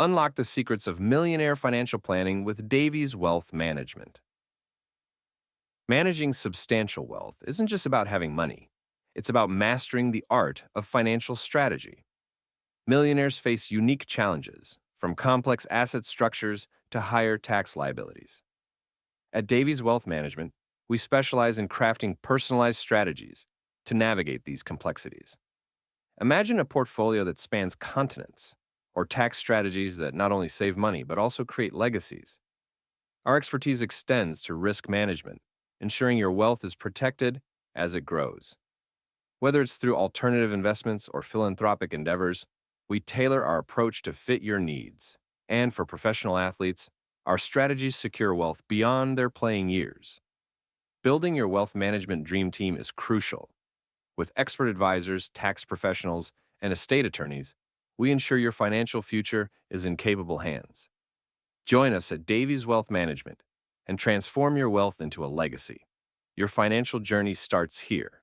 Unlock the secrets of millionaire financial planning with Davies Wealth Management. Managing substantial wealth isn't just about having money, it's about mastering the art of financial strategy. Millionaires face unique challenges, from complex asset structures to higher tax liabilities. At Davies Wealth Management, we specialize in crafting personalized strategies to navigate these complexities. Imagine a portfolio that spans continents, or tax strategies that not only save money but also create legacies. Our expertise extends to risk management, ensuring your wealth is protected as it grows. Whether it's through alternative investments or philanthropic endeavors, we tailor our approach to fit your needs. And for professional athletes, our strategies secure wealth beyond their playing years. Building your wealth management dream team is crucial. With expert advisors, tax professionals, and estate attorneys, we ensure your financial future is in capable hands. Join us at Davies Wealth Management and transform your wealth into a legacy. Your financial journey starts here.